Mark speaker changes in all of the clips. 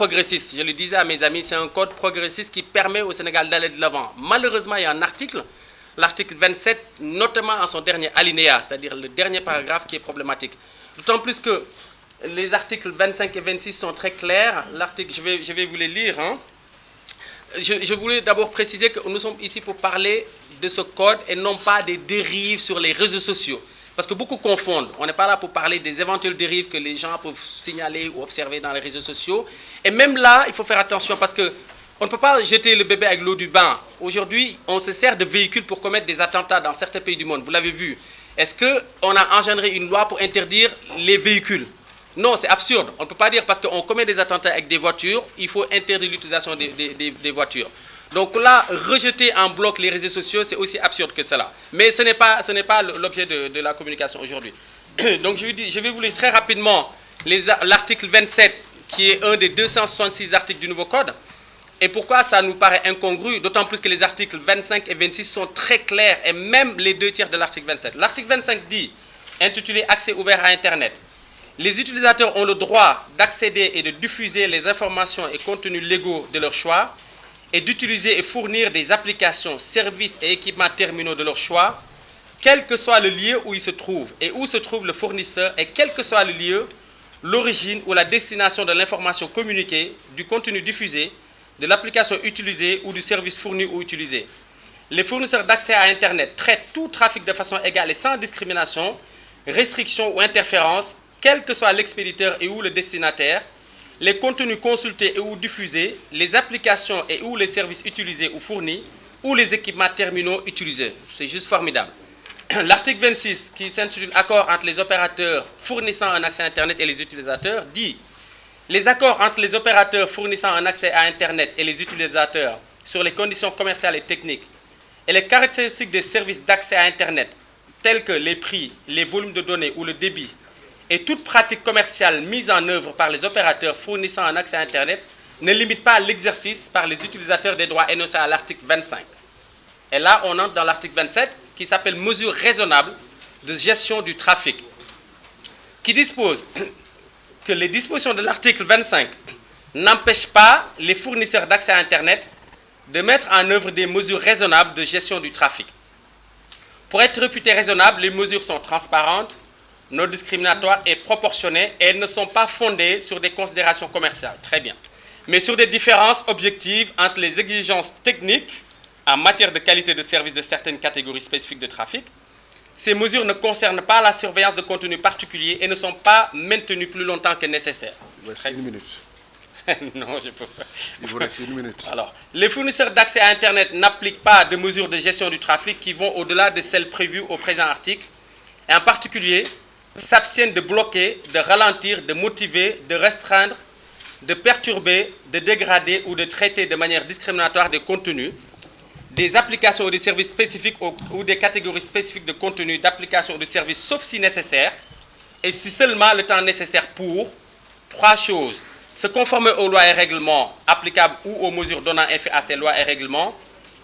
Speaker 1: progressiste. Je le disais à mes amis, c'est un code progressiste qui permet au Sénégal d'aller de l'avant. Malheureusement, il y a un article, l'article 27, notamment en son dernier alinéa, c'est-à-dire le dernier paragraphe qui est problématique. D'autant plus que les articles 25 et 26 sont très clairs. L'article, je vais vous les lire. Hein. Je voulais d'abord préciser que nous sommes ici pour parler de ce code et non pas des dérives sur les réseaux sociaux. Parce que beaucoup confondent. On n'est pas là pour parler des éventuelles dérives que les gens peuvent signaler ou observer dans les réseaux sociaux. Et même là, il faut faire attention parce qu'on ne peut pas jeter le bébé avec l'eau du bain. Aujourd'hui, on se sert de véhicules pour commettre des attentats dans certains pays du monde. Vous l'avez vu. Est-ce qu'on a engendré une loi pour interdire les véhicules? Non, c'est absurde. On ne peut pas dire parce qu'on commet des attentats avec des voitures, il faut interdire l'utilisation des voitures. Donc là, rejeter en bloc les réseaux sociaux, c'est aussi absurde que cela. Mais ce n'est pas l'objet de la communication aujourd'hui. Donc je vais vous lire très rapidement l'article 27, qui est un des 266 articles du nouveau code. Et pourquoi ça nous paraît incongru, d'autant plus que les articles 25 et 26 sont très clairs, et même les 2 tiers de l'article 27. L'article 25 dit, intitulé « Accès ouvert à Internet ». Les utilisateurs ont le droit d'accéder et de diffuser les informations et contenus légaux de leur choix et d'utiliser et fournir des applications, services et équipements terminaux de leur choix, quel que soit le lieu où ils se trouvent et où se trouve le fournisseur et quel que soit le lieu, l'origine ou la destination de l'information communiquée, du contenu diffusé, de l'application utilisée ou du service fourni ou utilisé. Les fournisseurs d'accès à Internet traitent tout trafic de façon égale et sans discrimination, restriction ou interférence, quel que soit l'expéditeur et ou le destinataire, les contenus consultés et ou diffusés, les applications et ou les services utilisés ou fournis, ou les équipements terminaux utilisés. C'est juste formidable. L'article 26, qui s'intitule « Accord entre les opérateurs fournissant un accès à Internet et les utilisateurs » dit « Les accords entre les opérateurs fournissant un accès à Internet et les utilisateurs sur les conditions commerciales et techniques et les caractéristiques des services d'accès à Internet, tels que les prix, les volumes de données ou le débit, et toute pratique commerciale mise en œuvre par les opérateurs fournissant un accès à Internet ne limite pas l'exercice par les utilisateurs des droits énoncés à l'article 25. » Et là, on entre dans l'article 27, qui s'appelle « Mesures raisonnables de gestion du trafic », qui dispose que les dispositions de l'article 25 n'empêchent pas les fournisseurs d'accès à Internet de mettre en œuvre des mesures raisonnables de gestion du trafic. Pour être réputées raisonnables, les mesures sont transparentes, non discriminatoires et proportionnées, et elles ne sont pas fondées sur des considérations commerciales. Très bien. Mais sur des différences objectives entre les exigences techniques en matière de qualité de service de certaines catégories spécifiques de trafic. Ces mesures ne concernent pas la surveillance de contenus particuliers et ne sont pas maintenues plus longtemps que nécessaire.
Speaker 2: Il vous reste une minute.
Speaker 1: Non, je peux pas.
Speaker 2: Il vous reste une minute.
Speaker 1: Alors, les fournisseurs d'accès à Internet n'appliquent pas de mesures de gestion du trafic qui vont au-delà de celles prévues au présent article, et en particulier s'abstiennent de bloquer, de ralentir, de motiver, de restreindre, de perturber, de dégrader ou de traiter de manière discriminatoire des contenus, des applications ou des services spécifiques ou des catégories spécifiques de contenus, d'applications ou de services, sauf si nécessaire, et si seulement le temps nécessaire pour 3 choses. Se conformer aux lois et règlements applicables ou aux mesures donnant effet à ces lois et règlements,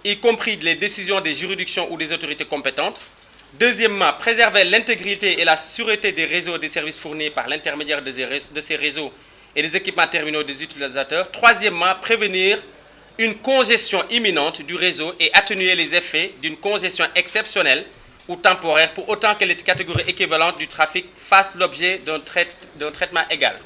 Speaker 1: y compris les décisions des juridictions ou des autorités compétentes. Deuxièmement, préserver l'intégrité et la sûreté des réseaux et des services fournis par l'intermédiaire de ces réseaux et des équipements terminaux des utilisateurs. Troisièmement, prévenir une congestion imminente du réseau et atténuer les effets d'une congestion exceptionnelle ou temporaire pour autant que les catégories équivalentes du trafic fassent l'objet d'un traitement égal.